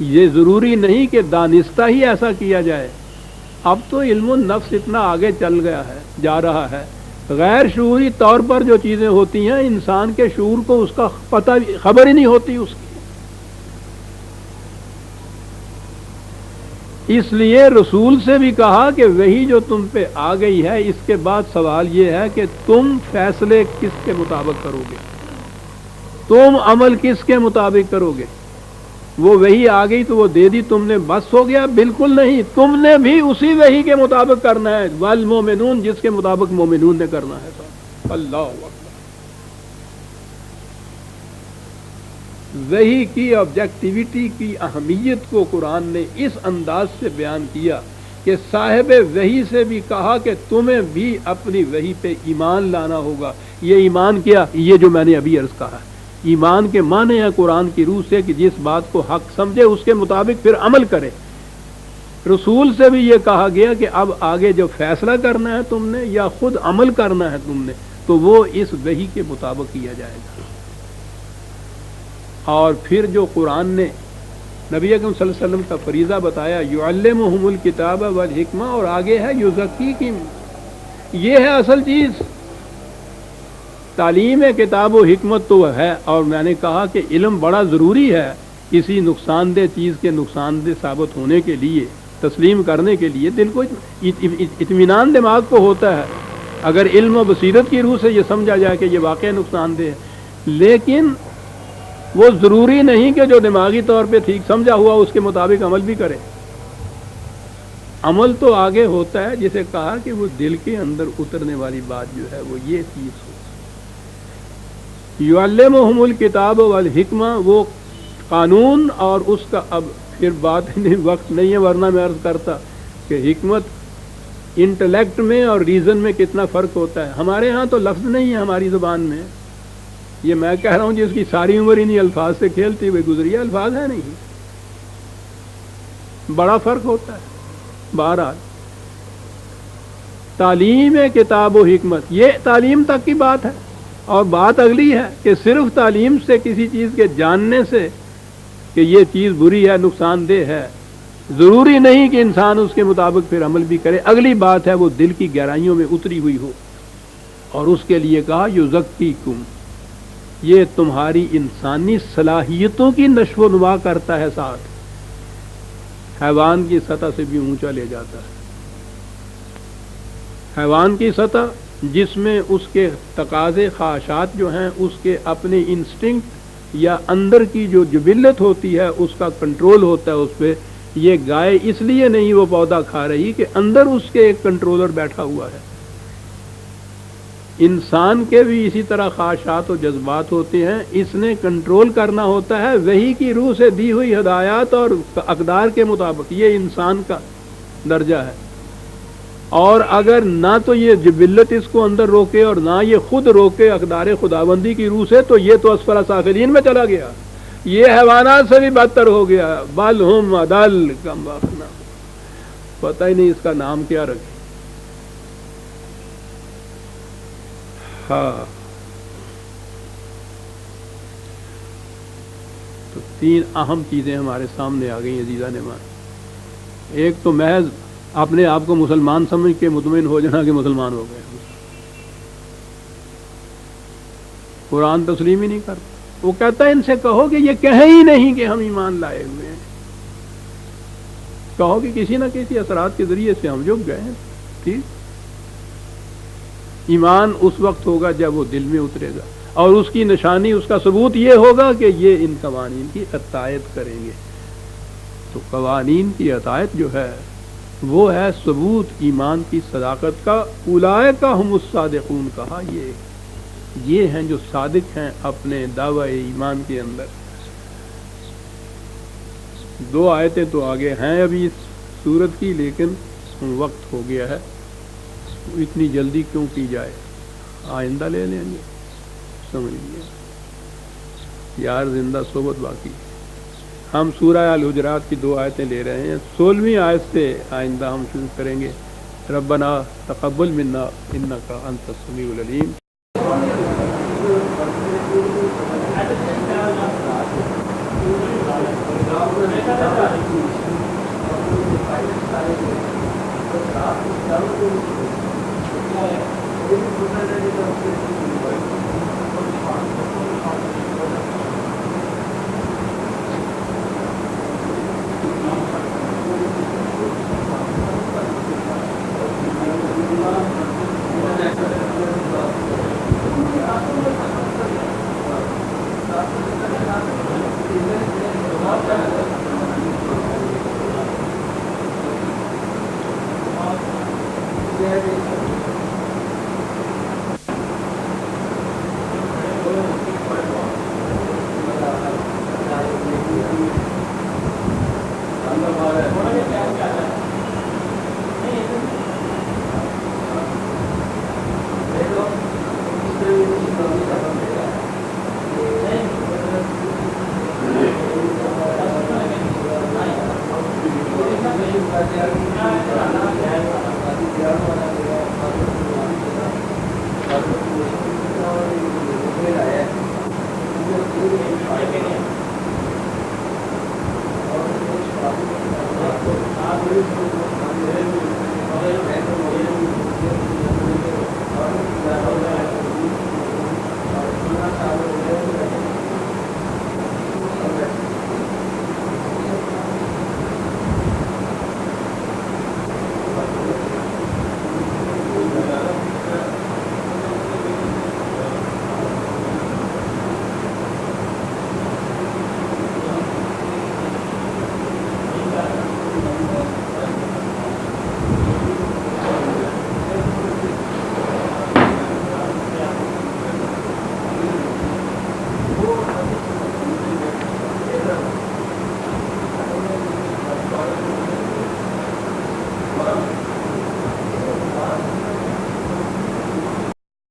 یہ ضروری نہیں کہ دانستہ ہی ایسا کیا جائے. اب تو علم النفس اتنا آگے چل گیا ہے، جا رہا ہے، غیر شعوری طور پر جو چیزیں ہوتی ہیں انسان کے شعور کو اس کا پتہ خبر ہی نہیں ہوتی اس کی. اس لیے رسول سے بھی کہا کہ وہی جو تم پہ آ گئی ہے، اس کے بعد سوال یہ ہے کہ تم فیصلے کس کے مطابق کرو گے، تم عمل کس کے مطابق کرو گے. وہ وہی آ گئی تو وہ دے دی تم نے، بس ہو گیا؟ بالکل نہیں، تم نے بھی اسی وہی کے مطابق کرنا ہے. والمومنون، جس کے مطابق مومنون نے کرنا ہے. اللہ اکبر. وحی کی آبجیکٹیوٹی کی اہمیت کو قرآن نے اس انداز سے بیان کیا کہ صاحب وحی سے بھی کہا کہ تمہیں بھی اپنی وحی پہ ایمان لانا ہوگا. یہ ایمان کیا؟ یہ جو میں نے ابھی عرض کہا ہے. ایمان کے معنی ہے قرآن کی روح سے کہ جس بات کو حق سمجھے اس کے مطابق پھر عمل کرے. رسول سے بھی یہ کہا گیا کہ اب آگے جو فیصلہ کرنا ہے تم نے یا خود عمل کرنا ہے تم نے، تو وہ اس وحی کے مطابق کیا جائے گا. اور پھر جو قرآن نے نبی اکرم صلی اللہ علیہ وسلم کا فریضہ بتایا، یعلمہم الکتاب والحکمہ، اور آگے ہے یزکیہم. یہ ہے اصل چیز. تعلیم کتاب و حکمت تو ہے، اور میں نے کہا کہ علم بڑا ضروری ہے کسی نقصان دہ چیز کے نقصان دہ ثابت ہونے کے لیے، تسلیم کرنے کے لیے. دل کو اطمینان دماغ کو ہوتا ہے اگر علم و بصیرت کی روح سے یہ سمجھا جائے کہ یہ واقع نقصان دہ ہے. لیکن وہ ضروری نہیں کہ جو دماغی طور پہ ٹھیک سمجھا ہوا اس کے مطابق عمل بھی کرے. عمل تو آگے ہوتا ہے، جسے کہا کہ وہ دل کے اندر اترنے والی بات جو ہے وہ یہ چیز ہو. یعلمہم الکتاب والحکمہ، وہ قانون، اور اس کا اب پھر بات وقت نہیں ہے ورنہ میں عرض کرتا کہ حکمت انٹلیکٹ میں اور ریزن میں کتنا فرق ہوتا ہے. ہمارے ہاں تو لفظ نہیں ہے ہماری زبان میں. یہ میں کہہ رہا ہوں جس کی ساری عمر انہی الفاظ سے کھیلتی ہوئی گزری ہے، الفاظ ہے نہیں، بڑا فرق ہوتا ہے. بہرحال تعلیم کتاب و حکمت یہ تعلیم تک کی بات ہے. اور بات اگلی ہے کہ صرف تعلیم سے کسی چیز کے جاننے سے کہ یہ چیز بری ہے، نقصان دہ ہے، ضروری نہیں کہ انسان اس کے مطابق پھر عمل بھی کرے. اگلی بات ہے وہ دل کی گہرائیوں میں اتری ہوئی ہو، اور اس کے لیے کہا یزکیکم، یہ تمہاری انسانی صلاحیتوں کی نشو و نما کرتا ہے، ساتھ حیوان کی سطح سے بھی اونچا لے جاتا ہے. حیوان کی سطح جس میں اس کے تقاضے خواہشات جو ہیں، اس کے اپنے انسٹنکٹ یا اندر کی جو جبلت ہوتی ہے اس کا کنٹرول ہوتا ہے اس پہ. یہ گائے اس لیے نہیں وہ پودا کھا رہی کہ اندر اس کے ایک کنٹرولر بیٹھا ہوا ہے. انسان کے بھی اسی طرح خواہشات و جذبات ہوتے ہیں، اس نے کنٹرول کرنا ہوتا ہے وحی کی روح سے دی ہوئی ہدایات اور اقدار کے مطابق. یہ انسان کا درجہ ہے. اور اگر نہ تو یہ جبلت اس کو اندر روکے اور نہ یہ خود روکے اقدار خداوندی کی روح سے، تو یہ تو اسفل سافلین میں چلا گیا. یہ حیوانات سے بھی بدتر ہو گیا. بل ہم اضل، کم واخنا، پتہ ہی نہیں اس کا نام کیا رکھے. ہاں، تو تین اہم چیزیں ہمارے سامنے آ گئی عزیزان مان. ایک تو محض اپنے آپ کو مسلمان سمجھ کے مطمئن ہو جانا کہ مسلمان ہو گئے. قرآن تسلیم ہی نہیں کرتا. وہ کہتا ہے ان سے کہو کہ یہ کہیں ہی نہیں کہ ہم ایمان لائے ہوئے ہیں. کہو کہ کسی نہ کسی اثرات کے ذریعے سے ہم جھک گئے ہیں. ٹھیک، ایمان اس وقت ہوگا جب وہ دل میں اترے گا، اور اس کی نشانی، اس کا ثبوت یہ ہوگا کہ یہ ان قوانین کی اطاعت کریں گے. تو قوانین کی اطاعت جو ہے وہ ہے ثبوت ایمان کی صداقت کا. اولئک هم الصادقون کہا، یہ ہیں جو صادق ہیں اپنے دعوی ایمان کے اندر. دو آیتیں تو آگے ہیں ابھی اس سورت کی، لیکن وقت ہو گیا ہے. اتنی جلدی کیوں کی جائے، آئندہ لے لیں گے. سمجھ لیے یار، زندہ صحبت باقی. ہم سورہ الحجرات کی 2 آیتیں لے رہے ہیں. 16ویں آیت سے آئندہ ہم شروع کریں گے. ربنا تقبل منا انک انت السمیع العلیم.